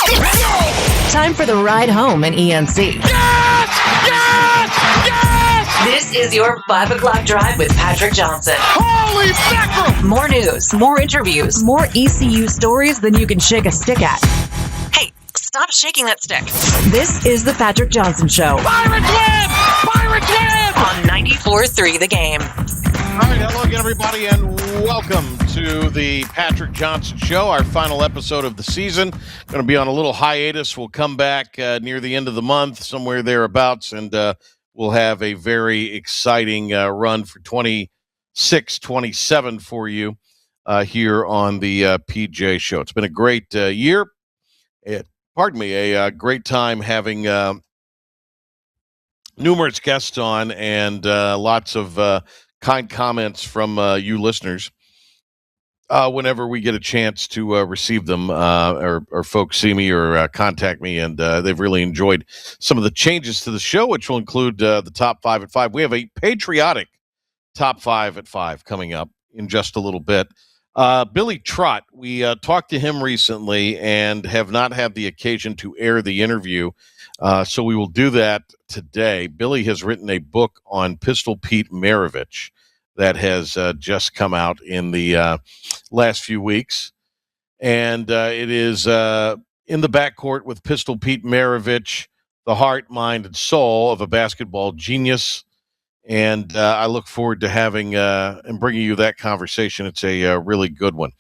Time for the ride home in ENC. Yes! Yes! Yes! This is your 5 o'clock drive with Patrick Johnson. Holy mackerel! More news, more interviews, more ECU stories than you can shake a stick at. Hey, stop shaking that stick. This is the Patrick Johnson Show. Pirates win! Pirates win! On 94.3 The Game. All right, hello again, everybody, and welcome to the Patrick Johnson Show, our final episode of the season. Going to be on a little hiatus. We'll come back near the end of the month, somewhere thereabouts, and we'll have a very exciting run for 26-27 for you here on the PJ Show. It's been a great year. A great time having numerous guests on and lots of kind comments from you listeners whenever we get a chance to receive them or folks see me or contact me, and they've really enjoyed some of the changes to the show, which will include the top 5 at 5. We have a patriotic top 5 at 5 coming up in just a little bit. Billy Trott, we talked to him recently and have not had the occasion to air the interview, so we will do that today. Billy has written a book on Pistol Pete Maravich that has just come out in the last few weeks. And it is in the backcourt with Pistol Pete Maravich, the heart, mind, and soul of a basketball genius. And I look forward to having and bringing you that conversation. It's a really good one.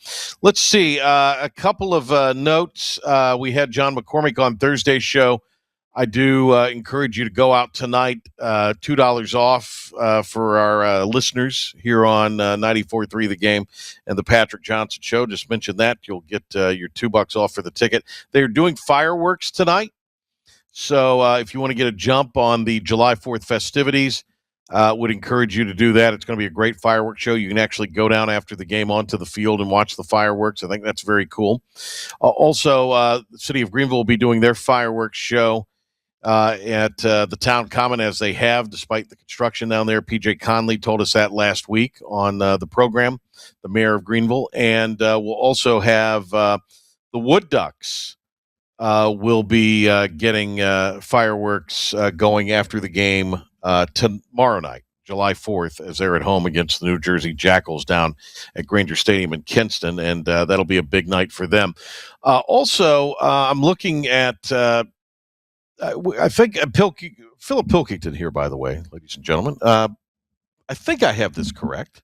Let's see. A couple of notes. We had John McCormick on Thursday's show. I do encourage you to go out tonight, $2 off for our listeners here on 94.3 The Game and the Patrick Johnson Show. Just mention that. You'll get your $2 off for the ticket. They're doing fireworks tonight. So if you want to get a jump on the July 4th festivities, would encourage you to do that. It's going to be a great fireworks show. You can actually go down after the game onto the field and watch the fireworks. I think that's very cool. Also, the city of Greenville will be doing their fireworks show at the town common, as they have, despite the construction down there. PJ Conley told us that last week on the program, the mayor of Greenville. And we'll also have the Wood Ducks will be getting fireworks going after the game tomorrow night, July 4th, as they're at home against the New Jersey Jackals down at Granger Stadium in Kinston. And that'll be a big night for them. Also, I'm looking at I think Philip Pilkington here, by the way, ladies and gentlemen. I think I have this correct.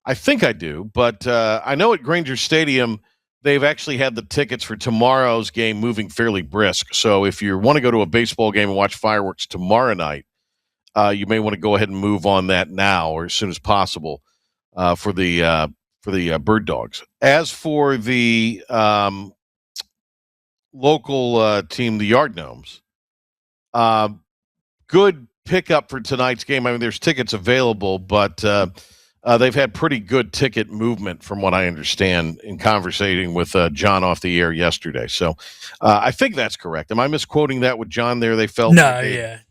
I think I do, but I know at Granger Stadium, they've actually had the tickets for tomorrow's game moving fairly brisk. So if you want to go to a baseball game and watch fireworks tomorrow night, you may want to go ahead and move on that now or as soon as possible for the Bird Dogs. As for the local team, the Yard Gnomes, good pickup for tonight's game. I mean, there's tickets available, but they've had pretty good ticket movement from what I understand in conversating with John off the air yesterday. So I think that's correct. Am I misquoting that with John there? They felt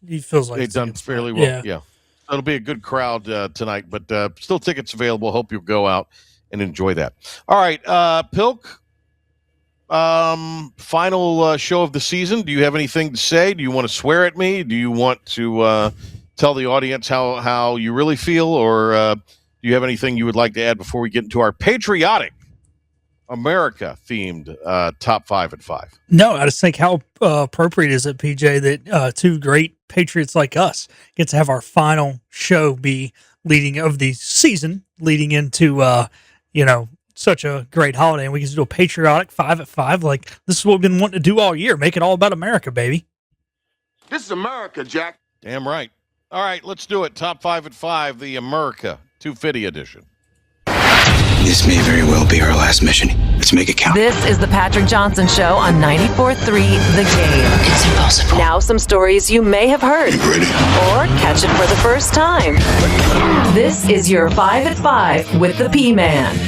he feels like they've done fairly well. Yeah. It'll be a good crowd tonight, but still tickets available. Hope you'll go out and enjoy that. All right, Pilk. Final show of the season. Do you have anything to say? Do you want to swear at me? Do you want to tell the audience how you really feel, or do you have anything you would like to add before we get into our patriotic America-themed top 5 at 5? No, I just think how appropriate is it, PJ, that two great patriots like us get to have our final show be leading of the season, leading into such a great holiday, and we can do a patriotic 5 at 5. Like, this is what we've been wanting to do all year. Make it all about America, baby. This is America, Jack. Damn right. All right, let's do it. Top 5 at 5, the America 250 edition. This may very well be our last mission. Let's make it count. This is the Patrick Johnson Show on 94.3 The Game. It's impossible. Now some stories you may have heard. You ready? Or catch it for the first time. This is your 5 at 5 with the P-Man.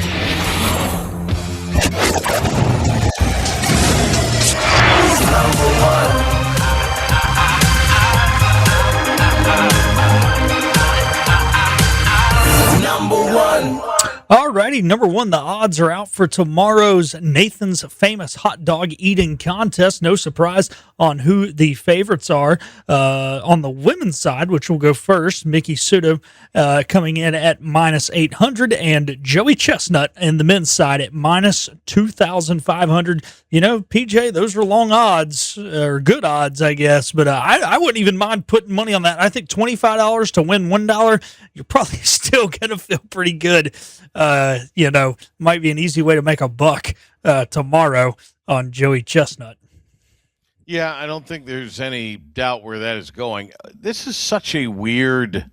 All right. righty, number one, the odds are out for tomorrow's Nathan's Famous Hot Dog Eating Contest. No surprise on who the favorites are. On the women's side, which will go first, Mickey Sudo coming in at -800, and Joey Chestnut in the men's side at -2,500. You know, PJ, those are long odds, or good odds, I guess, but I wouldn't even mind putting money on that. I think $25 to win $1, you're probably still going to feel pretty good. You know, might be an easy way to make a buck tomorrow on Joey Chestnut. Yeah, I don't think there's any doubt where that is going. This is such a weird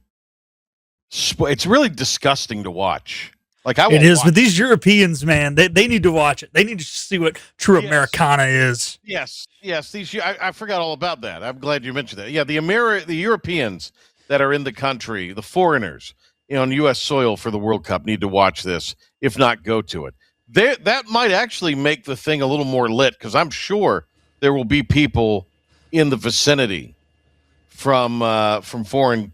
it's really disgusting to watch. Like it is, but these Europeans, man, they need to watch it. They need to see what true Americana is. Yes. I forgot all about that. I'm glad you mentioned that. Yeah, the Europeans that are in the country, the foreigners on U.S. soil for the World Cup need to watch this, if not go to it. That might actually make the thing a little more lit, because I'm sure there will be people in the vicinity from a foreign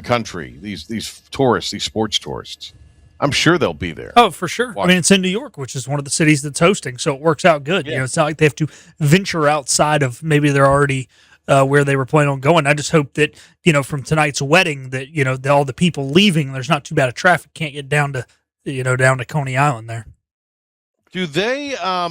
country. These tourists, these sports tourists. I'm sure they'll be there. Oh, for sure. I mean, it's in New York, which is one of the cities that's hosting, so it works out good. Yeah. You know, it's not like they have to venture outside of maybe they're already where they were planning on going. I just hope that, you know, from tonight's wedding that, you know, all the people leaving, there's not too bad of traffic, can't get down to Coney Island there. Do they are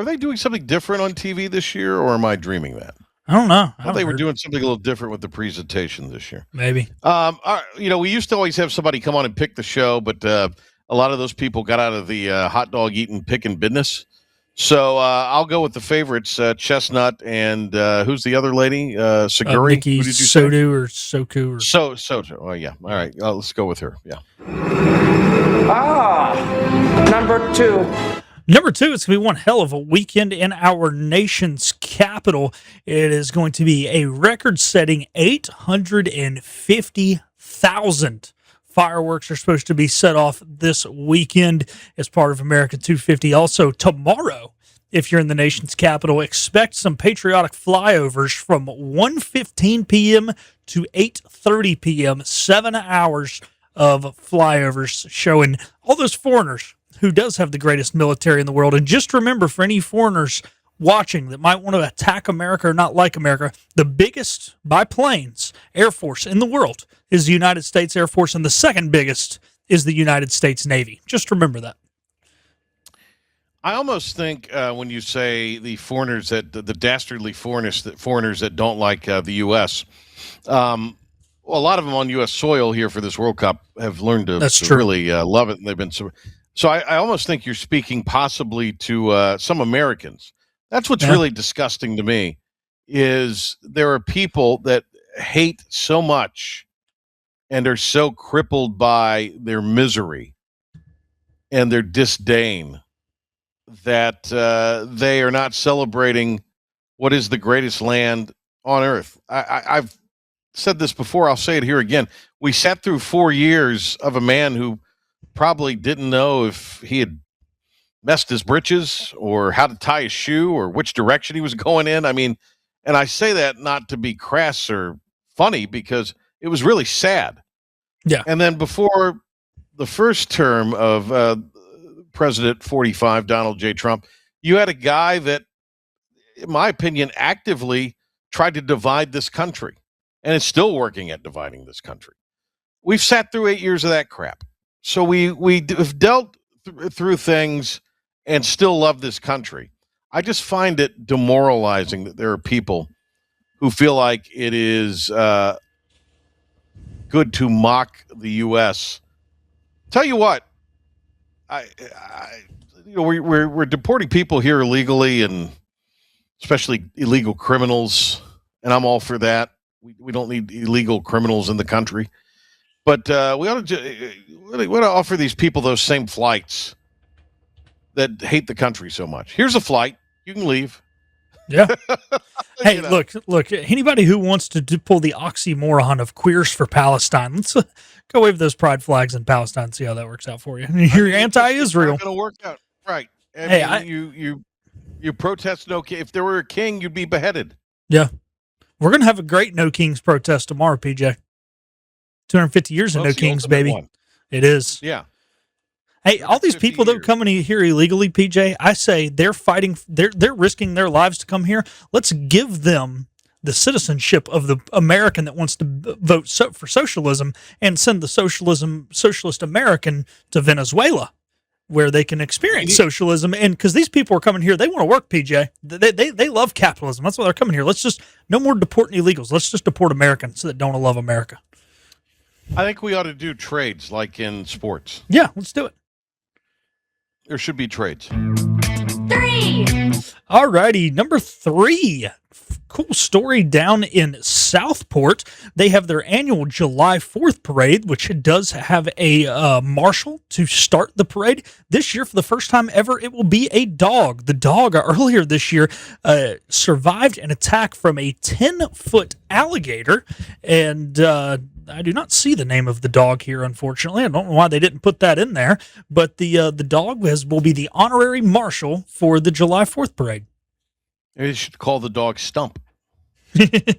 they doing something different on TV this year, or am I dreaming that? I don't know. I thought they were doing something a little different with the presentation this year. Maybe. You know, we used to always have somebody come on and pick the show, but a lot of those people got out of the hot dog eating picking business. So I'll go with the favorites, Chestnut and who's the other lady? Seguri? Mickey Sodu or Soku? Soto. Oh, yeah. All right. Let's go with her. Yeah. Number two. Number two, it's going to be one hell of a weekend in our nation's capital. It is going to be a record-setting 850,000 fireworks are supposed to be set off this weekend as part of America 250. Also, tomorrow, if you're in the nation's capital, expect some patriotic flyovers from 1:15 p.m. to 8:30 p.m., 7 hours of flyovers showing all those foreigners who does have the greatest military in the world. And just remember, for any foreigners watching that might want to attack America or not like America, the biggest, by planes, Air Force in the world is the United States Air Force, and the second biggest is the United States Navy. Just remember that. I almost think when you say the foreigners the dastardly foreigners that don't like the U.S., well, a lot of them on U.S. soil here for this World Cup have learned to really love it, and they've been so I almost think you're speaking possibly to some Americans. That's what's really disgusting to me, is there are people that hate so much and are so crippled by their misery and their disdain that they are not celebrating what is the greatest land on earth. I've said this before. I'll say it here again. We sat through 4 years of a man who probably didn't know if he had messed his britches or how to tie his shoe or which direction he was going in. I mean, and I say that not to be crass or funny, because it was really sad. Yeah. And then before the first term of President 45, Donald J. Trump, you had a guy that, in my opinion, actively tried to divide this country, and is still working at dividing this country. We've sat through 8 years of that crap. So we have dealt through things and still love this country. I just find it demoralizing that there are people who feel like it is good to mock the U.S. Tell you what, we're deporting people here illegally, and especially illegal criminals, and I'm all for that. We don't need illegal criminals in the country, but we ought to offer these people those same flights that hate the country so much. Here's a flight. You can leave. Yeah. Hey, look, anybody who wants to pull the oxymoron of Queers for Palestine, let's go wave those pride flags in Palestine, see how that works out for you. You're anti-Israel. It's not going to work out. Right. You protest no king. If there were a king, you'd be beheaded. Yeah. We're going to have a great No Kings protest tomorrow, PJ. 250 years of No Kings, baby. One. It is. Yeah. Hey, all these 50 people that years. come in here illegally, PJ, I say they're fighting, they're risking their lives to come here. Let's give them the citizenship of the American that wants to vote for socialism and send the socialist American to Venezuela, where they can experience socialism. And because these people are coming here, they want to work, PJ. They love capitalism. That's why they're coming here. Let's just, no more deporting illegals. Let's just deport Americans that don't love America. I think we ought to do trades like in sports. Yeah, let's do it. There should be trades. 3. All righty, number 3. Cool story down in Southport. They have their annual July 4th parade, which does have a marshal to start the parade. This year, for the first time ever, it will be a dog. The dog earlier this year survived an attack from a 10-foot alligator, and I do not see the name of the dog here, unfortunately. I don't know why they didn't put that in there, but the dog will be the honorary marshal for the July 4th parade. They should call the dog Stump.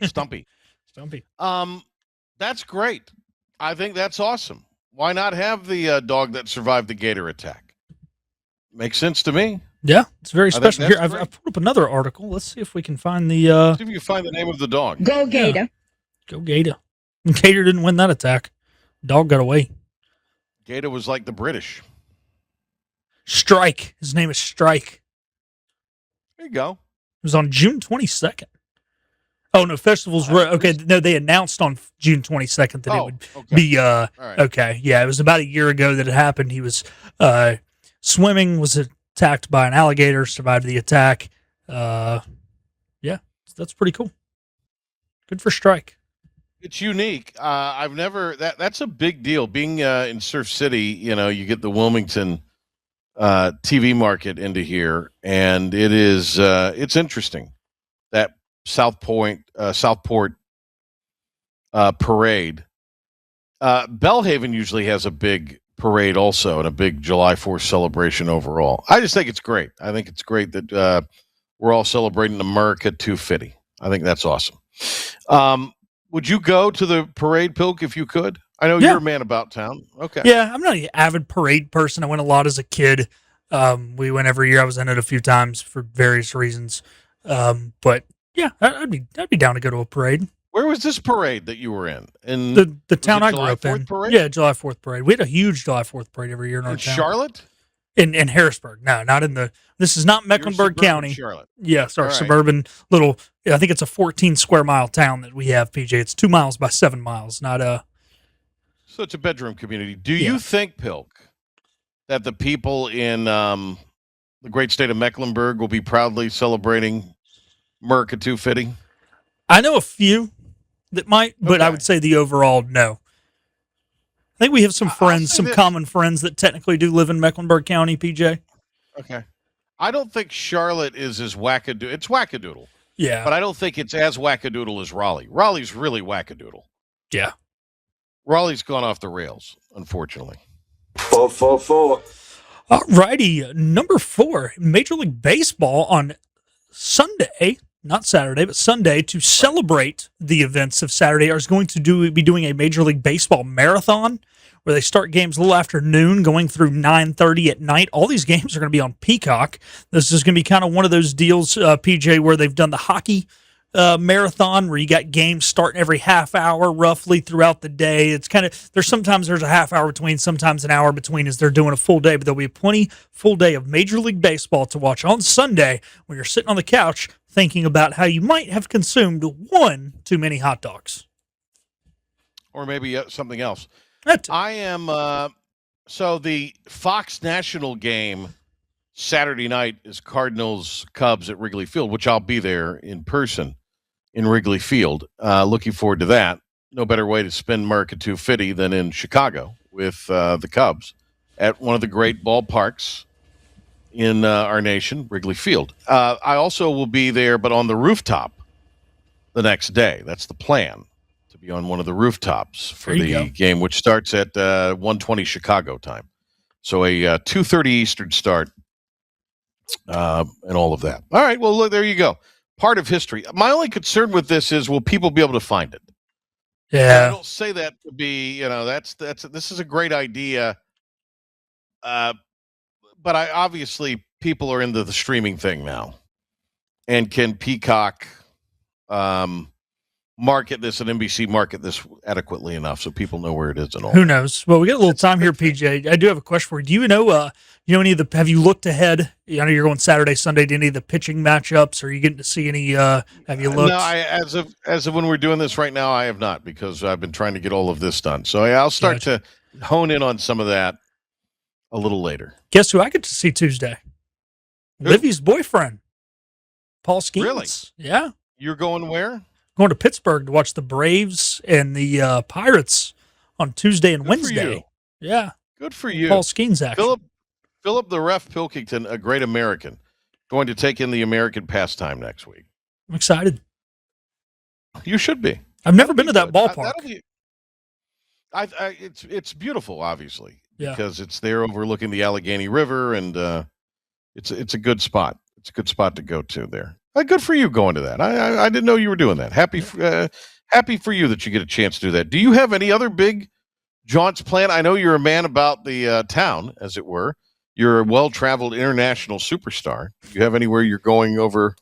Stumpy. That's great. I think that's awesome. Why not have the dog that survived the gator attack? Makes sense to me. Yeah, it's very special. Here, I've great. put up another article. Let's see if we can find the See if you can find the name of the dog. Go Gator. Go Gator. Gator didn't win that attack. Dog got away. Gator was like the British. Strike. His name is Strike. There you go. It was on June 22nd. Oh, no, festivals were, okay, no, they announced on June 22nd that it would be, All right. okay, yeah, it was about a year ago that it happened. He was swimming, was attacked by an alligator, survived the attack. Yeah, that's pretty cool. Good for Strike. It's unique. I've never, that's a big deal. Being in Surf City, you get the Wilmington TV market into here, and it is it's interesting that Southport parade. Bellhaven usually has a big parade also, and a big July 4th celebration overall. I just think it's great. I think it's great that we're all celebrating America 250. I think that's awesome. Would you go to the parade, Pilk, if you could? I know you're a man about town. Okay. Yeah, I'm not an avid parade person. I went a lot as a kid. We went every year. I was in it a few times for various reasons. But yeah, I'd be down to go to a parade. Where was this parade that you were in? In the town I grew up in. Parade? Yeah, July 4th parade. We had a huge July 4th parade every year in our In town. Charlotte? In Harrisburg. No, not in the. This is not Mecklenburg County. Charlotte. Yes, our All right. suburban little. I think it's a 14 square mile town that we have. PJ, it's 2 miles by 7 miles. Not a. So it's a bedroom community. Do you think, Pilk, that the people in the great state of Mecklenburg will be proudly celebrating America 250? I know a few that might, but I Okay. would say the overall no. I think we have some friends, say some this. common friends that technically do live in Mecklenburg County, PJ. Okay. I don't think Charlotte is as wackadoodle. It's wackadoodle, Yeah. but I don't think it's as wackadoodle as Raleigh. Raleigh's really wackadoodle. Yeah. Raleigh's gone off the rails, unfortunately. 444. All righty. Number 4, Major League Baseball on Sunday, not Saturday, but Sunday, to celebrate the events of Saturday, is going to be doing a Major League Baseball marathon where they start games a little after noon, going through 9:30 at night. All these games are going to be on Peacock. This is going to be kind of one of those deals, PJ, where they've done the hockey marathon where you got games starting every half hour roughly throughout the day. It's kind of, there's a half hour between, sometimes an hour between as they're doing a full day, but there'll be plenty full day of Major League Baseball to watch on Sunday when you're sitting on the couch thinking about how you might have consumed one too many hot dogs. Or maybe something else. That- I am, so the Fox National game Saturday night is Cardinals Cubs at Wrigley Field, which I'll be there in person in Wrigley Field. Looking forward to that. No better way to spend America 250 than in Chicago with the Cubs at one of the great ballparks in our nation, Wrigley Field. I also will be there, but on the rooftop the next day. That's the plan, to be on one of the rooftops for There you the go. game, which starts at 1:20 Chicago time. So a 2:30 Eastern start. And all of that. All right, well, look, there you go. Part of history. My only concern with this is, will people be able to find it? And I Yeah. don't say that to be, this is a great idea but obviously people are into the streaming thing now, and can Peacock market this and NBC market this adequately enough so people know where it is and all? Who knows? Well, we got a little time here, PJ. I do have a question for you. Do you know any of the? Have you looked ahead? I know you're going Saturday, Sunday. To any of the pitching matchups? Are you getting to see any? Have you looked? No, as of when we're doing this right now, I have not, because I've been trying to get all of this done. So I'll start to hone in on some of that a little later. Guess who I get to see Tuesday? Who? Livy's boyfriend, Paul Skeens. Really? Yeah. You're going where? Going to Pittsburgh to watch the Braves and the Pirates on Tuesday and Good Wednesday. for you. Yeah. Good for you. Paul Skeens action. Philip the Ref Pilkington, a great American, going to take in the American pastime next week. I'm excited. You should be. I've never been to that good. ballpark. It's beautiful, obviously, Yeah. because it's there overlooking the Allegheny River, and it's a good spot. It's a good spot to go to there. Good for you going to that. I didn't know you were doing that. Happy for you that you get a chance to do that. Do you have any other big jaunts planned? I know you're a man about the town, as it were. You're a well-traveled international superstar. Do you have anywhere you're going over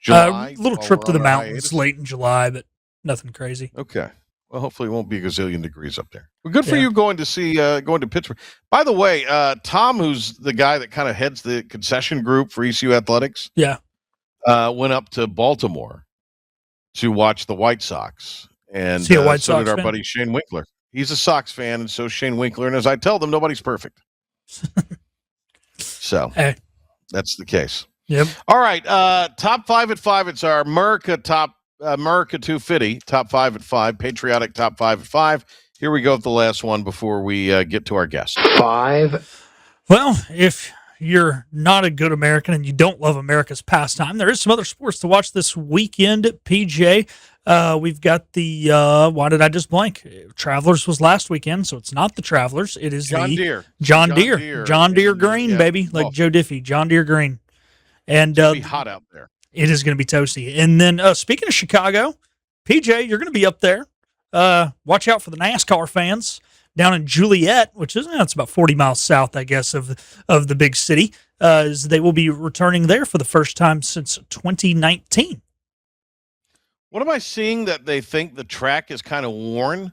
July? A little while trip we're to the on our mountains hiatus? late in July, but nothing crazy. Okay. Well, hopefully it won't be a gazillion degrees up there. Well, good for Yeah. you going to Pittsburgh. By the way, Tom, who's the guy that kind of heads the concession group for ECU Athletics, Yeah. went up to Baltimore to watch the White Sox. And Is he a White so Sox did our fan? buddy Shane Winkler. He's a Sox fan, and so is Shane Winkler. And as I tell them, nobody's perfect. So Hey. that's the case. Yep. All right. Top 5 at 5. It's our America 250, top 5 at 5, patriotic top 5 at 5. Here we go with the last one before we get to our guest. 5. Well, if you're not a good American and you don't love America's pastime, there is some other sports to watch this weekend at PJ. We've got the, why did I just blank? Travelers was last weekend, so it's not the Travelers. It is John the Deere. John Deere. John Deere Green, Yeah. baby, like Oh. Joe Diffie. John Deere Green. And It'll be hot out there. it is going to be toasty. And then speaking of Chicago, PJ, you're going to be up there. Watch out for the NASCAR fans down in Juliet, which is it's about 40 miles south, I guess, of the big city. As they will be returning there for the first time since 2019. What am I seeing that they think the track is kind of worn,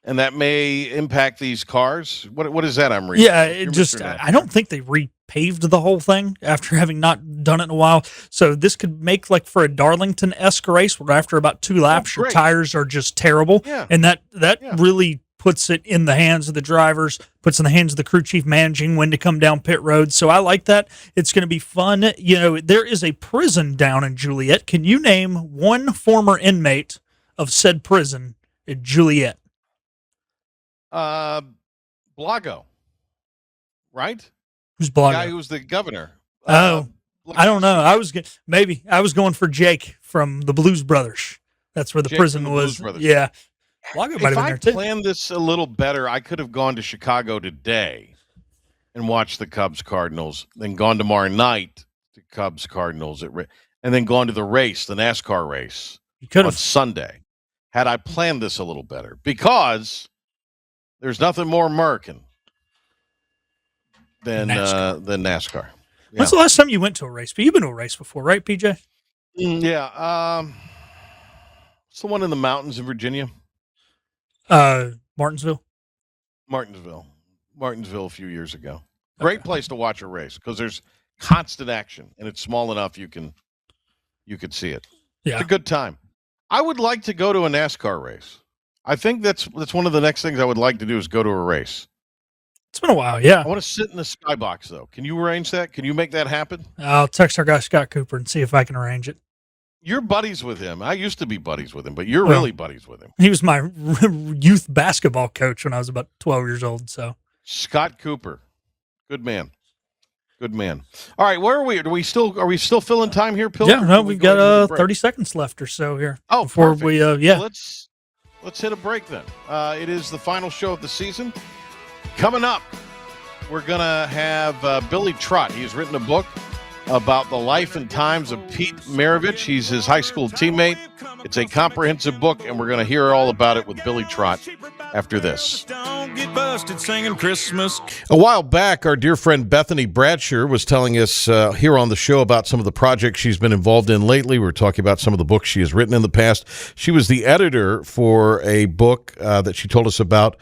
and that may impact these cars? What is that I'm reading? Yeah, You're it just Mr. I don't think they repaved the whole thing after having not done it in a while. So this could make like for a Darlington-esque race where after about 2 laps your great. tires are just terrible. Yeah. And that Yeah. really puts it in the hands of the drivers, puts in the hands of the crew chief managing when to come down pit road. So I like that. It's going to be fun. You know, there is a prison down in Juliet. Can you name one former inmate of said prison at Juliet? Blago, right? Who's The guy Blago? who was the governor. Oh, I don't know. I was going for Jake from the Blues Brothers. That's where the Jake prison from the Blues was. Brothers. Yeah. Blago might If have been I there too. planned this a little better, I could have gone to Chicago today and watched the Cubs Cardinals, then gone tomorrow night to Cubs Cardinals and then gone to the race, the NASCAR race, You could on have. Sunday. Had I planned this a little better, because there's nothing more American than NASCAR. When's the last time you went to a race? But you've been to a race before, right, PJ? Yeah. It's the one in the mountains in Virginia. Martinsville. Martinsville a few years ago. Great place to watch a race because there's constant action and it's small enough you can see it. Yeah. It's a good time. I would like to go to a NASCAR race. I think that's one of the next things I would like to do is go to a race. It's been a while, yeah. I want to sit in the skybox though. Can you arrange that? Can you make that happen? I'll text our guy Scott Cooper and see if I can arrange it. You're buddies with him. I used to be buddies with him, but you're Well, really buddies with him. He was my youth basketball coach when I was about 12 years old. So Scott Cooper. Good man. Good man. All right, where are we? Are we still filling time here, Pilger? yeah, no, Or we we've going got into the break? 30 seconds left or so here. Oh, before perfect. we Well, let's hit a break then. It is the final show of the season. Coming up, we're gonna have Billy Trott. He's written a book about the life and times of Pete Maravich. He's his high school teammate. It's a comprehensive book, and we're gonna hear all about it with Billy Trott after this. don't get busted singing Christmas. A while back, our dear friend Bethany Bradsher was telling us here on the show about some of the projects she's been involved in lately. We were talking about some of the books she has written in the past. She was the editor for a book that she told us about,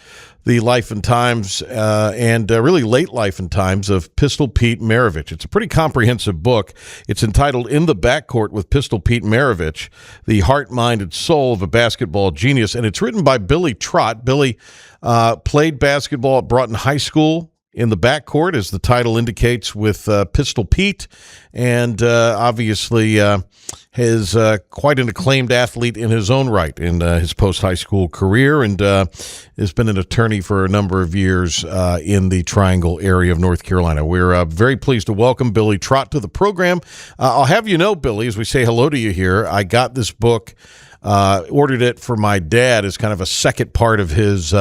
the life and times and really late life and times of Pistol Pete Maravich. It's a pretty comprehensive book. It's entitled In the Backcourt with Pistol Pete Maravich, The Heart, Mind, and Soul of a Basketball Genius. And it's written by Billy Trott. Billy played basketball at Broughton High School in the backcourt, as the title indicates, with Pistol Pete, and obviously is quite an acclaimed athlete in his own right in his post-high school career, and has been an attorney for a number of years in the Triangle area of North Carolina. We're very pleased to welcome Billy Trott to the program. I'll have you know, Billy, as we say hello to you here, I got this book, ordered it for my dad as kind of a second part of his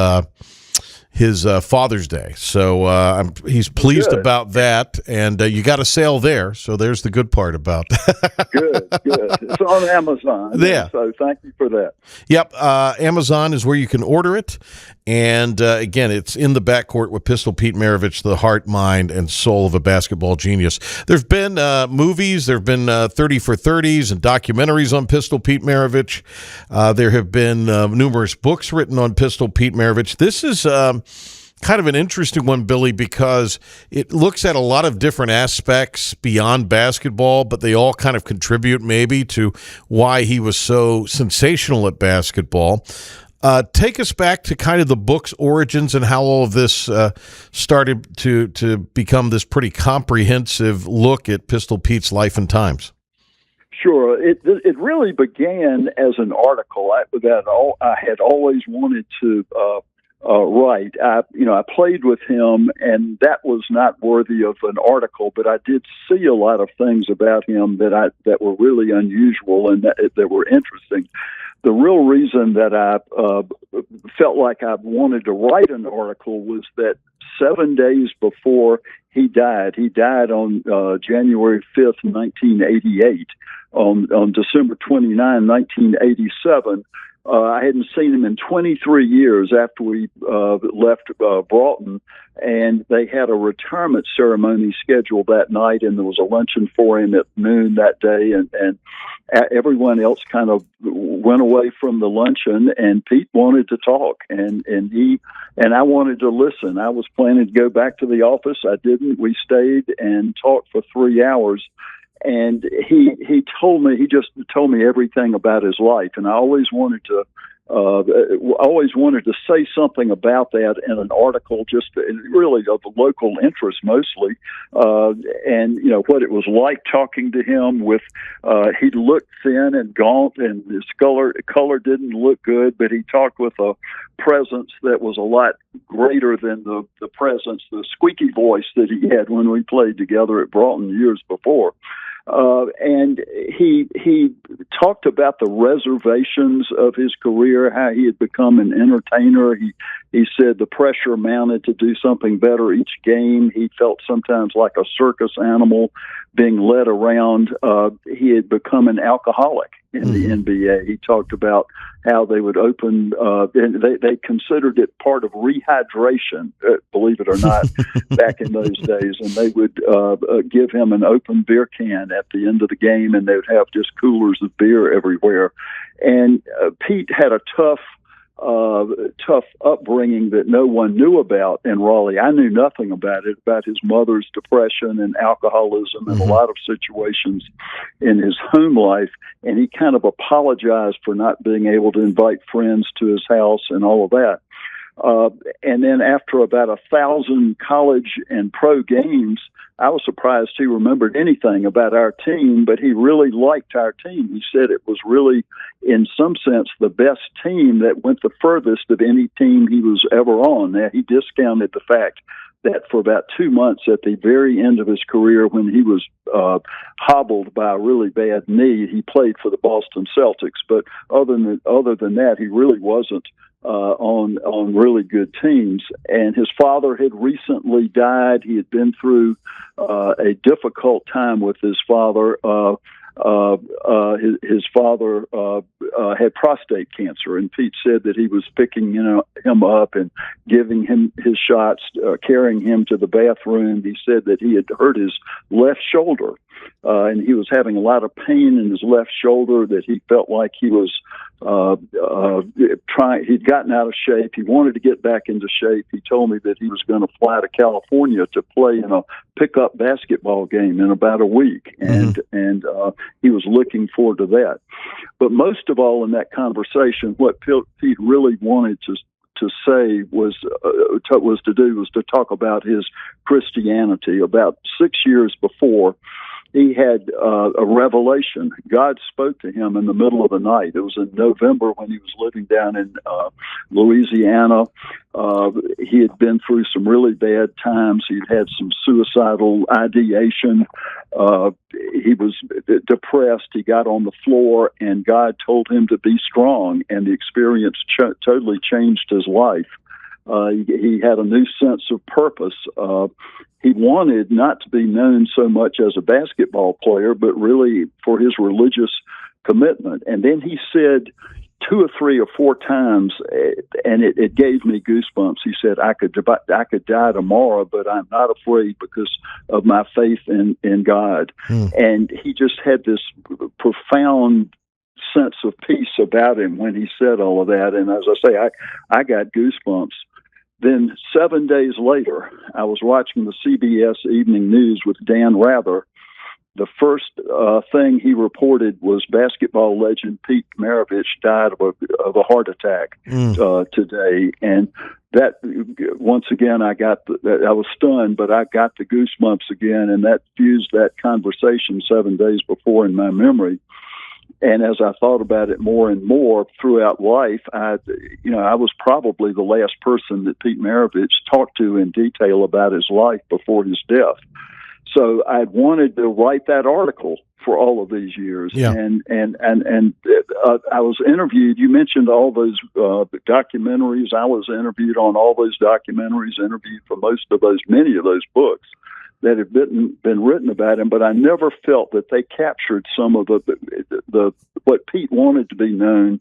Father's Day. So he's pleased about that, and you got a sale there, so there's the good part about that. Good. It's on Amazon. Yeah. So thank you for that. Yep. Amazon is where you can order it. And again, it's In the Backcourt with Pistol Pete Maravich, the heart, mind, and soul of a basketball genius. There've been movies. There have been 30 for 30s and documentaries on Pistol Pete Maravich. There have been numerous books written on Pistol Pete Maravich. This is kind of an interesting one, Billy, because it looks at a lot of different aspects beyond basketball, but they all kind of contribute maybe to why he was so sensational at basketball. Take us back to kind of the book's origins and how all of this started to become this pretty comprehensive look at Pistol Pete's life and times. Sure. It really began as an article I had always wanted to write. I played with him, and that was not worthy of an article, but I did see a lot of things about him that were really unusual and that were interesting. The real reason that I felt like I wanted to write an article was that 7 days before he died on January 5th, 1988. On December 29, 1987, I hadn't seen him in 23 years after we left Broughton, and they had a retirement ceremony scheduled that night, and there was a luncheon for him at noon that day, and everyone else kind of went away from the luncheon, and Pete wanted to talk, and I wanted to listen. I was planning to go back to the office. I didn't. We stayed and talked for 3 hours. And he just told me everything about his life, and I always wanted to say something about that in an article, just really of local interest mostly, and what it was like talking to him. He looked thin and gaunt, and his color didn't look good, but he talked with a presence that was a lot greater than the squeaky voice that he had when we played together at Broughton years before. And he talked about the reservations of his career, how he had become an entertainer. He said the pressure mounted to do something better each game. He felt sometimes like a circus animal being led around. He had become an alcoholic in the NBA. He talked about how they would open, and they considered it part of rehydration, believe it or not, back in those days. And they would give him an open beer can at the end of the game, and they would have just coolers of beer everywhere. And Pete had a tough upbringing that no one knew about in Raleigh. I knew nothing about it, about his mother's depression and alcoholism and a lot of situations in his home life. And he kind of apologized for not being able to invite friends to his house and all of that. And then after about 1,000 college and pro games, I was surprised he remembered anything about our team, but he really liked our team. He said it was really, in some sense, the best team that went the furthest of any team he was ever on. Now, he discounted the fact that for about 2 months at the very end of his career, when he was hobbled by a really bad knee, he played for the Boston Celtics. But other than that, he really wasn't on really good teams. And his father had recently died. He had been through a difficult time with his father. his father had prostate cancer, and Pete said that he was picking him up and giving him his shots, carrying him to the bathroom. He said that he had hurt his left shoulder, and he was having a lot of pain in his left shoulder, that he felt like he was he'd gotten out of shape. He wanted to get back into shape. He told me that he was going to fly to California to play in a pickup basketball game in about a week, and he was looking forward to that. But most of all, in that conversation, what Pete really wanted to say was to talk about his Christianity. About 6 years before, he had a revelation. God spoke to him in the middle of the night. It was in November when he was living down in Louisiana. He had been through some really bad times. He'd had some suicidal ideation. He was depressed. He got on the floor, and God told him to be strong, and the experience totally changed his life. He had a new sense of purpose. He wanted not to be known so much as a basketball player, but really for his religious commitment. And then he said 2 or 3 or 4 times, and it gave me goosebumps. He said, I could die tomorrow, but I'm not afraid because of my faith in God. And he just had this profound sense of peace about him when he said all of that. And as I say, I got goosebumps. Then 7 days later, I was watching the CBS Evening News with Dan Rather. The first thing he reported was basketball legend Pete Maravich died of a heart attack today. And that, once again, I was stunned, but I got the goosebumps again, and that fused that conversation 7 days before in my memory. And as I thought about it more and more throughout life, I was probably the last person that Pete Maravich talked to in detail about his life before his death. So I wanted to write that article for all of these years. Yeah. And I was interviewed. You mentioned all those documentaries. I was interviewed on all those documentaries, interviewed for many of those books that have been written about him, but I never felt that they captured some of the what Pete wanted to be known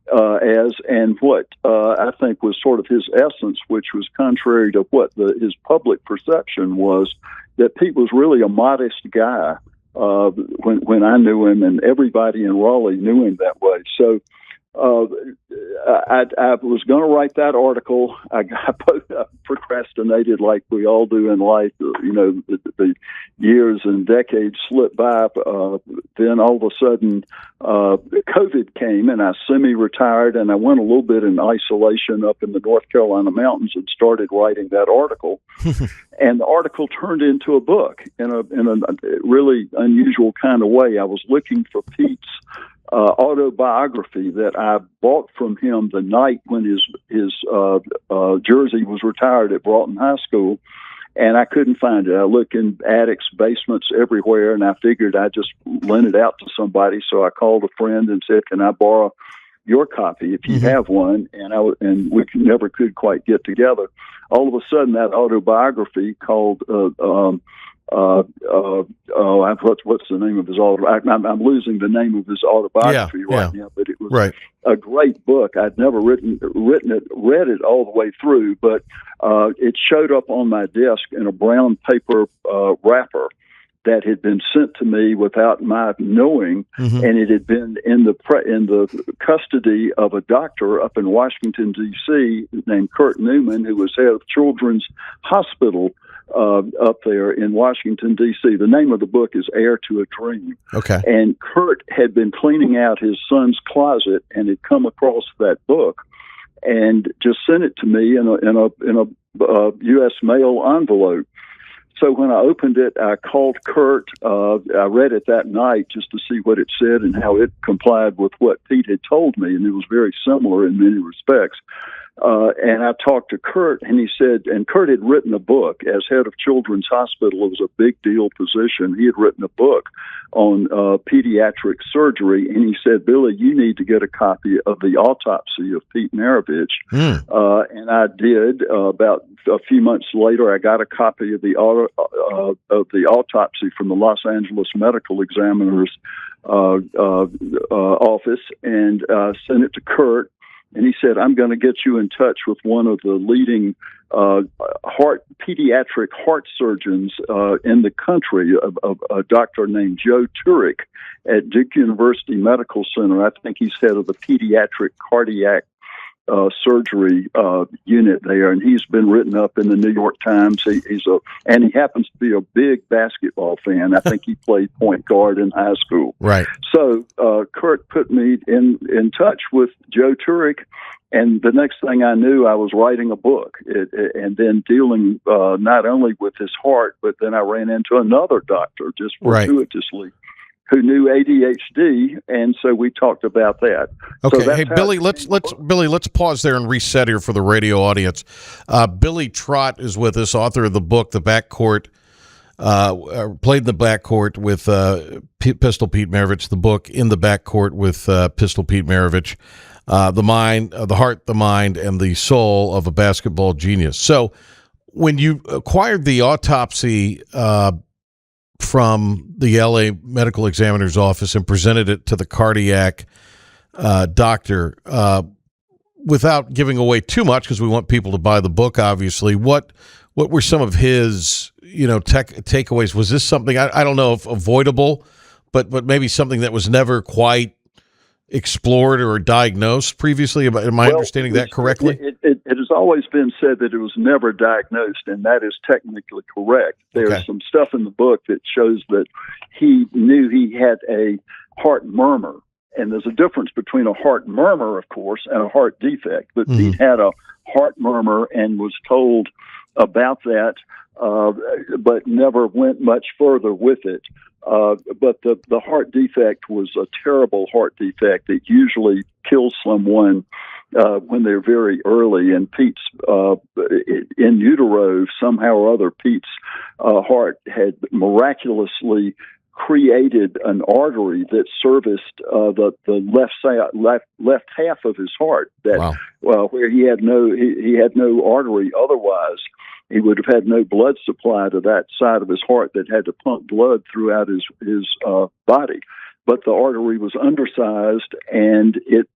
as, and what I think was sort of his essence, which was contrary to what his public perception was, that Pete was really a modest guy when I knew him, and everybody in Raleigh knew him that way. So I was going to write that article. I procrastinated like we all do in life. The years and decades slipped by. Then all of a sudden, COVID came, and I semi-retired, and I went a little bit in isolation up in the North Carolina mountains and started writing that article. And the article turned into a book in a really unusual kind of way. I was looking for Pete's autobiography that I bought from him the night when his jersey was retired at Broughton High School, and I couldn't find it. I looked in attics, basements, everywhere, and I figured I'd just lend it out to somebody. So I called a friend and said, "Can I borrow your copy if you have one?" And we never could quite get together. All of a sudden, that autobiography called what's the name of his autobiography? I'm losing the name of his autobiography right now, but it was a great book. I'd never read it all the way through, but it showed up on my desk in a brown paper wrapper that had been sent to me without my knowing, and it had been in the custody of a doctor up in Washington, D.C. named Kurt Newman, who was head of Children's Hospital up there in Washington, D.C. The name of the book is Heir to a Dream. Okay. And Kurt had been cleaning out his son's closet and had come across that book and just sent it to me in a U.S. mail envelope. So when I opened it, I called Kurt. I read it that night just to see what it said and how it complied with what Pete had told me, and it was very similar in many respects. And I talked to Kurt, and he said, and Kurt had written a book as head of Children's Hospital. It was a big deal position. He had written a book on pediatric surgery, and he said, "Billy, you need to get a copy of the autopsy of Pete Maravich." And I did. About a few months later, I got a copy of the autopsy from the Los Angeles Medical Examiner's office and sent it to Kurt. And he said, I'm going to get you in touch with one of the leading pediatric heart surgeons in the country, a doctor named Joe Turek at Duke University Medical Center. I think he's head of the pediatric cardiac surgery unit there, and he's been written up in the New York Times. And he happens to be a big basketball fan. I think he played point guard in high school. Right. So Kurt put me in touch with Joe Turek, and the next thing I knew, I was writing a book and then dealing not only with his heart, but then I ran into another doctor just fortuitously. Who knew ADHD, and so we talked about that. Okay, so hey Billy, let's pause there and reset here for the radio audience. Billy Trott is with us, author of the book "The Backcourt." Played in the backcourt with Pistol Pete Maravich. The book "In the Backcourt" with Pistol Pete Maravich. The heart, the mind, and the soul of a basketball genius. So, when you acquired the autopsy from the LA Medical Examiner's Office and presented it to the cardiac doctor, without giving away too much, because we want people to buy the book, obviously, what were some of his takeaways? Was this something, I don't know if avoidable, but maybe something that was never quite explored or diagnosed previously? Am I understanding that correctly? It has always been said that it was never diagnosed, and that is technically correct. There's some stuff in the book that shows that he knew he had a heart murmur, and there's a difference between a heart murmur, of course, and a heart defect. But he had a heart murmur and was told about that, but never went much further with it. But the heart defect was a terrible heart defect. It usually kills someone when they're very early. And Pete's in utero, somehow or other, Pete's heart had miraculously created an artery that serviced the left half of his heart. Where he had no artery otherwise. He would have had no blood supply to that side of his heart that had to pump blood throughout his body. But the artery was undersized, and it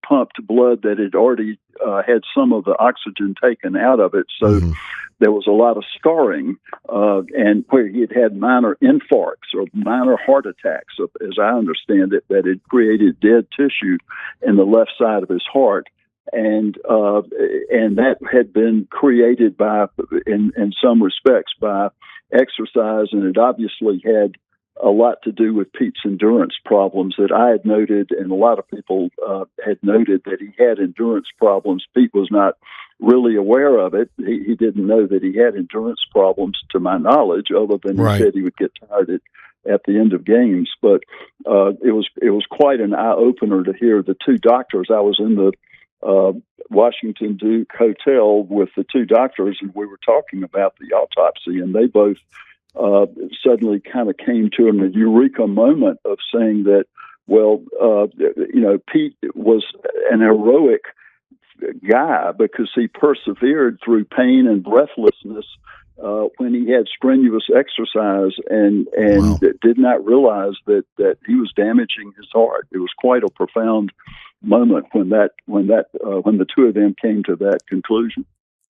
pumped blood that had already had some of the oxygen taken out of it. So there was a lot of scarring, and where he had minor infarcts or minor heart attacks, as I understand it, that had created dead tissue in the left side of his heart. And that had been created in some respects by exercise, and it obviously had a lot to do with Pete's endurance problems that I had noted, and a lot of people had noted that he had endurance problems. Pete was not really aware of it. He didn't know that he had endurance problems, to my knowledge, other than he said he would get tired at the end of games. But it was quite an eye opener to hear the two doctors. I was in the Washington Duke Hotel with the two doctors, and we were talking about the autopsy, and they both suddenly kind of came to a eureka moment of saying that, Pete was an heroic guy because he persevered through pain and breathlessness when he had strenuous exercise and did not realize that he was damaging his heart. It was quite a profound moment when the two of them came to that conclusion.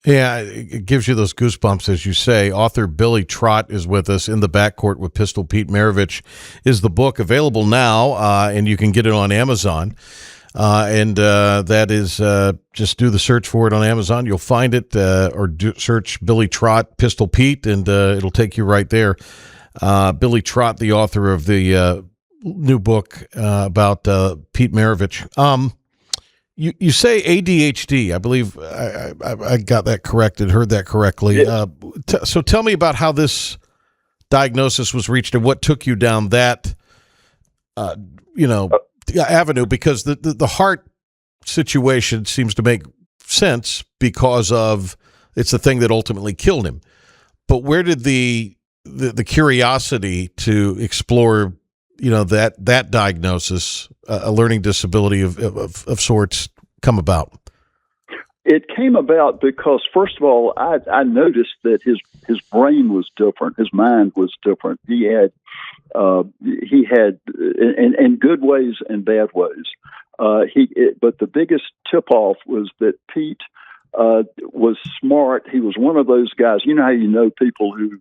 Yeah, it gives you those goosebumps, as you say. Author Billy Trott is with us. In the Backcourt with Pistol Pete Maravich is the book, available now, and you can get it on Amazon. That is, just do the search for it on Amazon. You'll find it, or search Billy Trott, Pistol Pete, and it'll take you right there. Billy Trott, the author of the new book about Pete Maravich. You say ADHD. I believe I got that corrected, heard that correctly. Yes. So tell me about how this diagnosis was reached and what took you down that, avenue, because the heart situation seems to make sense because of it's the thing that ultimately killed him. But where did the curiosity to explore that diagnosis, a learning disability of sorts, come about? It came about because, first of all, I noticed that his brain was different, his mind was different. He had in good ways and bad ways. But the biggest tip-off was that Pete was smart. He was one of those guys. You know how you know people who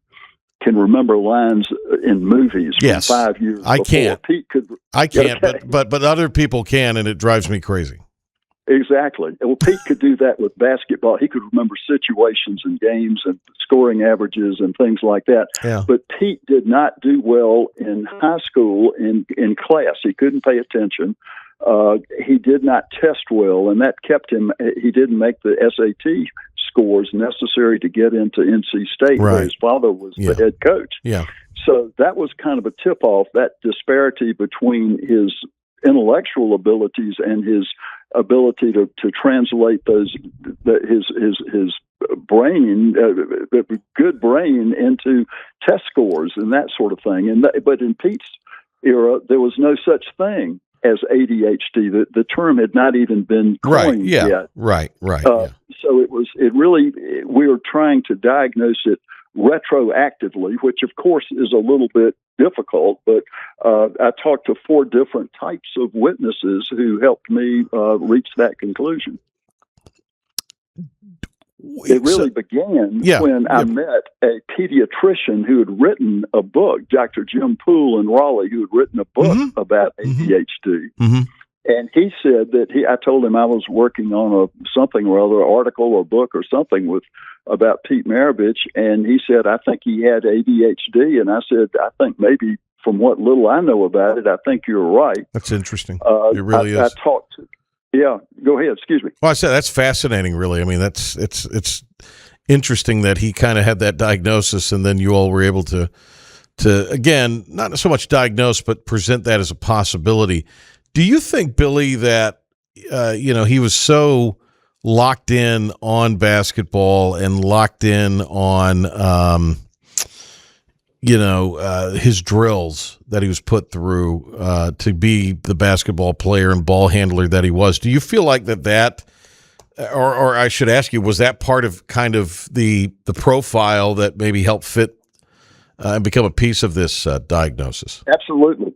can remember lines in movies from 5 years before? I can't. Pete could. I can't, but other people can, and it drives me crazy. Exactly. Well, Pete could do that with basketball. He could remember situations and games and scoring averages and things like that. Yeah. But Pete did not do well in high school in class. He couldn't pay attention. He did not test well, and that kept him. He didn't make the SAT scores necessary to get into NC State, where his father was the head coach. Yeah. So that was kind of a tip-off, that disparity between his intellectual abilities and his ability to translate his brain, good brain, into test scores and that sort of thing. But in Pete's era, there was no such thing as ADHD. The term had not even been coined yet. Right. So we were trying to diagnose it retroactively, which of course is a little bit difficult, but I talked to 4 different types of witnesses who helped me reach that conclusion. It really began when I met a pediatrician who had written a book, Dr. Jim Poole in Raleigh, who had written a book about ADHD. Mm-hmm. And he said that I told him I was working on something or other, article or book or something about Pete Maravich, and he said, I think he had ADHD. And I said, I think maybe from what little I know about it, I think you're right. That's interesting. It really is. I talked to. Yeah, go ahead. Excuse me. Well, I said that's fascinating. Really, I mean, it's interesting that he kind of had that diagnosis, and then you all were able to again, not so much diagnose, but present that as a possibility. Do you think, Billy, that he was so locked in on basketball and locked in on his drills that he was put through to be the basketball player and ball handler that he was? Do you feel like that or I should ask you, was that part of kind of the profile that maybe helped fit and become a piece of this diagnosis? Absolutely.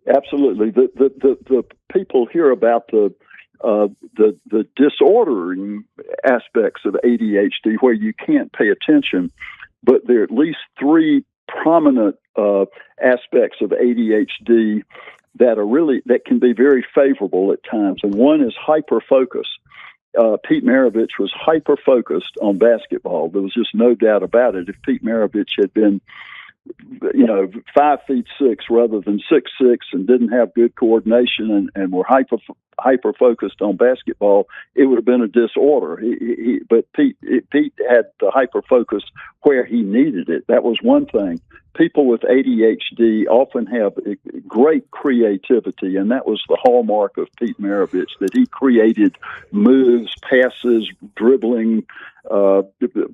The people hear about the disordering aspects of ADHD where you can't pay attention, but there are at least 3 prominent aspects of ADHD that can be very favorable at times, and one is hyperfocus. Pete Maravich was hyper-focused on basketball. There was just no doubt about it. If Pete Maravich had been 5'6" rather than 6'6" and didn't have good coordination and were hyper focused on basketball, it would have been a disorder. But Pete had the hyper focus where he needed it. That was one thing. People with ADHD often have great creativity, and that was the hallmark of Pete Maravich, that he created moves, passes, dribbling,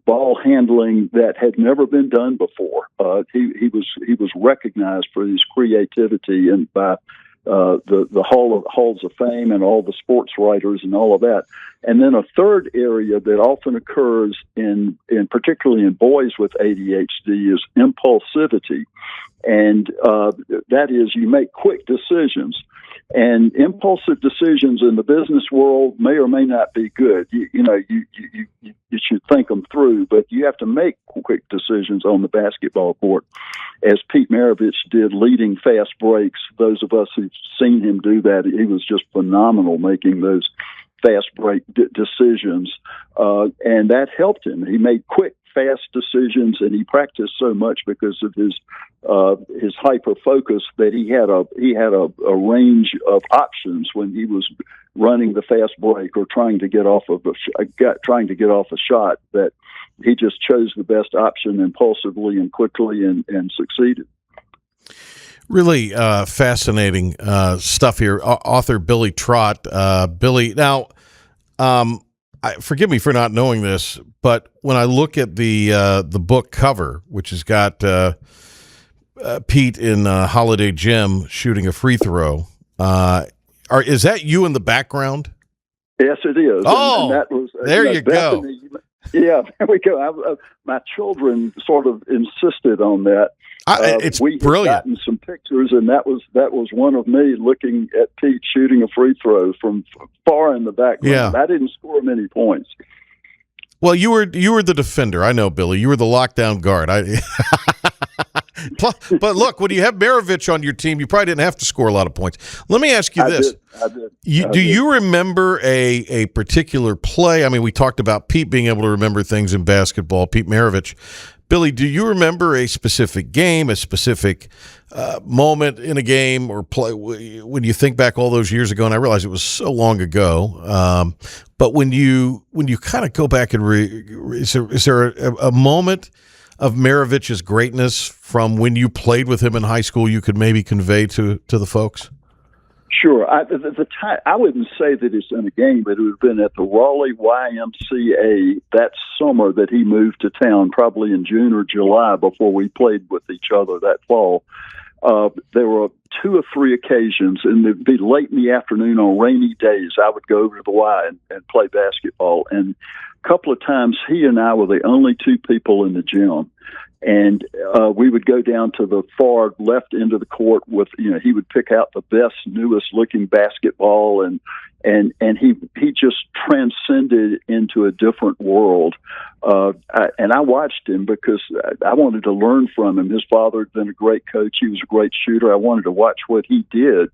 ball handling that had never been done before. He was recognized for his creativity and by the halls of fame and all the sports writers and all of that. And then a third area that often occurs in particularly in boys with ADHD is impulsivity, and that is you make quick decisions. And impulsive decisions in the business world may or may not be good. You should think them through, but you have to make quick decisions on the basketball court, as Pete Maravich did, leading fast breaks. Those of us who've seen him do that, he was just phenomenal making those fast break decisions, and that helped him. He made quick, fast decisions, and he practiced so much because of his hyper focus that he had a range of options when he was running the fast break or trying to get off a shot, that he just chose the best option impulsively and quickly and succeeded. Really fascinating stuff here. Author Billy Trott. Billy, now, forgive me for not knowing this, but when I look at the book cover, which has got Pete in Holiday Gym shooting a free throw, is that you in the background? Yes, it is. Oh, and that was, there you Bethany, go. Yeah, there we go. My children sort of insisted on that. It's we brilliant. had gotten some pictures, and that was one of me looking at Pete shooting a free throw from far in the background. Yeah. I didn't score many points. Well, you were the defender. I know, Billy. You were the lockdown guard. But look, when you have Maravich on your team, you probably didn't have to score a lot of points. Let me ask you this. I did. Do you remember a particular play? I mean, we talked about Pete being able to remember things in basketball, Pete Maravich. Billy, do you remember a specific game, a specific moment in a game or play when you think back all those years ago? And I realize it was so long ago, but when you kind of go back and is there a moment of Maravich's greatness from when you played with him in high school you could maybe convey to the folks? Sure. The time, I wouldn't say that it's in a game, but it would have been at the Raleigh YMCA that summer that he moved to town, probably in June or July before we played with each other that fall. There were 2 or 3 occasions, and it'd be late in the afternoon on rainy days, I would go over to the Y and play basketball. And a couple of times he and I were the only 2 people in the gym. And we would go down to the far left end of the court with, he would pick out the best, newest looking basketball, and he just transcended into a different world. And I watched him because I wanted to learn from him. His father had been a great coach. He was a great shooter. I wanted to watch what he did.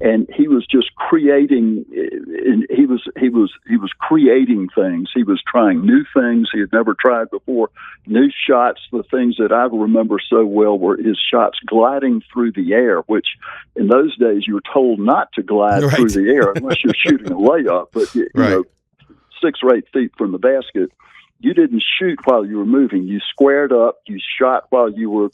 And he was just creating. He was creating things. He was trying new things he had never tried before. New shots. The things that I remember so well were his shots gliding through the air, which in those days you were told not to glide through the air unless you're shooting a layup. But you know, 6 or 8 feet from the basket, you didn't shoot while you were moving. You squared up. You shot while you were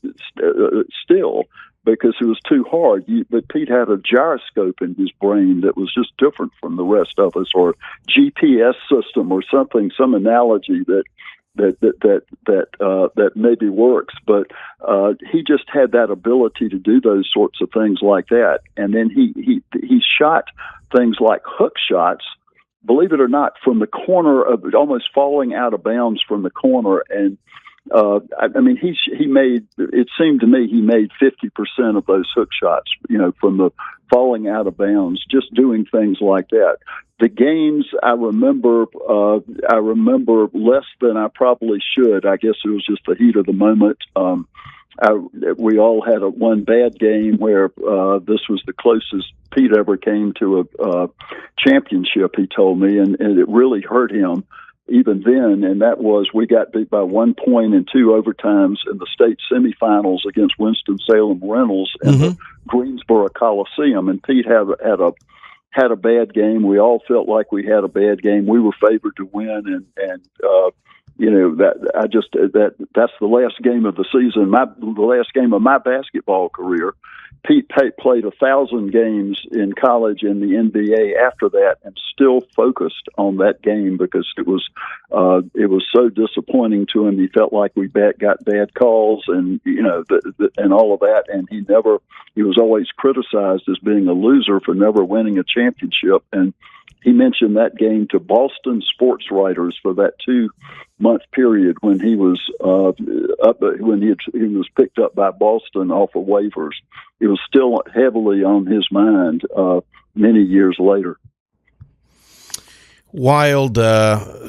still, because it was too hard. But Pete had a gyroscope in his brain that was just different from the rest of us, or GPS system, or something, some analogy that maybe works. But he just had that ability to do those sorts of things like that. And then he shot things like hook shots, believe it or not, from the corner of almost falling out of bounds from the corner. And I mean, he made, it seemed to me, he made 50% of those hook shots, from the falling out of bounds, just doing things like that. The games I remember less than I probably should. I guess it was just the heat of the moment. We all had one bad game where this was the closest Pete ever came to a championship, he told me, and it really hurt him even then, and that was we got beat by 1 point in 2 overtimes in the state semifinals against Winston-Salem Reynolds in the Greensboro Coliseum, and Pete had a bad game. We all felt like we had a bad game. We were favored to win, and that's the last game of the season, the last game of my basketball career. Pete played 1,000 games in college and the NBA after that, and still focused on that game because it was so disappointing to him. He felt like we got bad calls, and and all of that. And he was always criticized as being a loser for never winning a championship. And he mentioned that game to Boston sports writers for that 2-month period when he was he was picked up by Boston off of waivers. It was still heavily on his mind many years later. Wild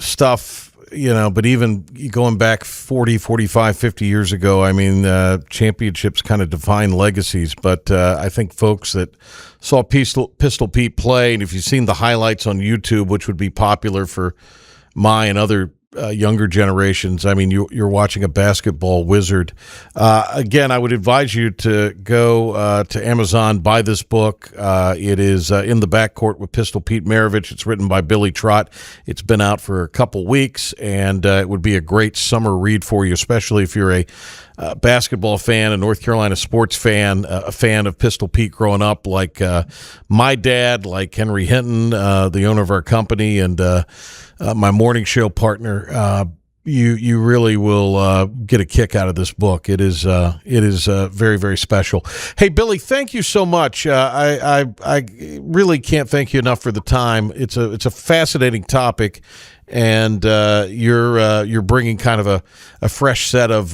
stuff, but even going back 40, 45, 50 years ago, I mean, championships kind of define legacies. But I think folks that saw Pistol Pete play, and if you've seen the highlights on YouTube, which would be popular for my and other younger generations, I mean, you're watching a basketball wizard. Again, I would advise you to go to Amazon, buy this book. It is In the Backcourt with Pistol Pete Maravich. It's written by Billy Trott. It's been out for a couple weeks, and it would be a great summer read for you, especially if you're a basketball fan, a North Carolina sports fan, a fan of Pistol Pete growing up, like my dad, like Henry Hinton, the owner of our company, and my morning show partner. You really will get a kick out of this book. It is very, very special. Hey, Billy, thank you so much. I really can't thank you enough for the time. It's a fascinating topic. and you're bringing kind of a fresh set of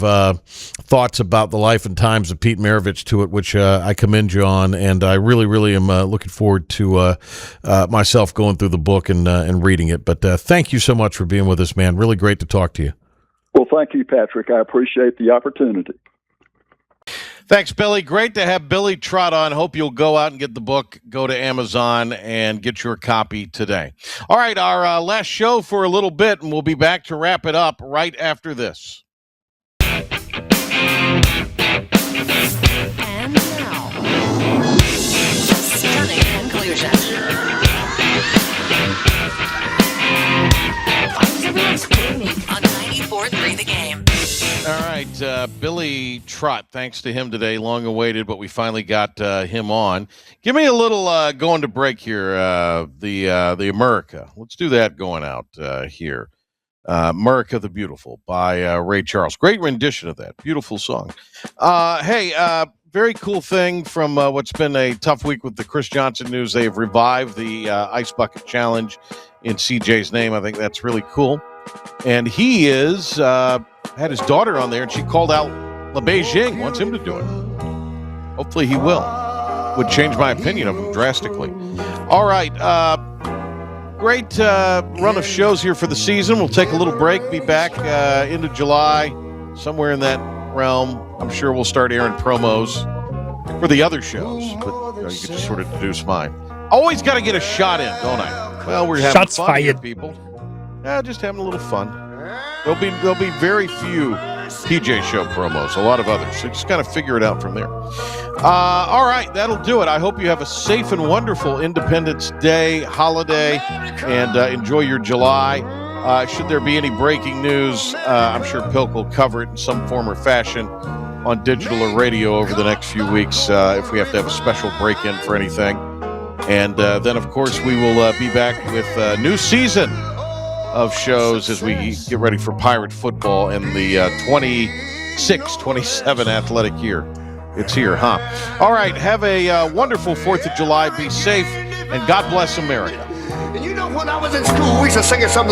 thoughts about the life and times of Pete Maravich to it, which I commend you on, and I really, really am looking forward to myself going through the book and reading it. But thank you so much for being with us, man. Really great to talk to you. Well, thank you, Patrick. I appreciate the opportunity. Thanks, Billy. Great to have Billy Trott on. Hope you'll go out and get the book, go to Amazon, and get your copy today. All right, our last show for a little bit, and we'll be back to wrap it up right after this. And now, stunning conclusion. Everyone's screaming on 94.3 The Game. All right, Billy Trott, thanks to him today, long awaited, but we finally got him on. Give me a little going to break here, the America. Let's do that going out here. America the Beautiful by Ray Charles. Great rendition of that. Beautiful song. Hey, very cool thing from what's been a tough week with the Chris Johnson news. They have revived the Ice Bucket Challenge in CJ's name. I think that's really cool. And he is... had his daughter on there, and she called out LeBeijing, wants him to do it. Hopefully he will. Would change my opinion of him drastically. All right. Great run of shows here for the season. We'll take a little break, be back into July, somewhere in that realm. I'm sure we'll start airing promos for the other shows, but you can just sort of deduce mine. Always got to get a shot in, don't I? Well, we're having Shots fun fired. here, people. Yeah, just having a little fun. There'll be very few PJ Show promos, a lot of others. So just kind of figure it out from there. All right, that'll do it. I hope you have a safe and wonderful Independence Day holiday, and enjoy your July. Should there be any breaking news, I'm sure Pilk will cover it in some form or fashion on digital or radio over the next few weeks if we have to have a special break-in for anything. And then, of course, we will be back with a new season of shows as we get ready for Pirate football in the 26-27 athletic year. It's here, huh? All right, have a wonderful 4th of July. Be safe, and God bless America. And you know, when I was in school, we used to sing it something like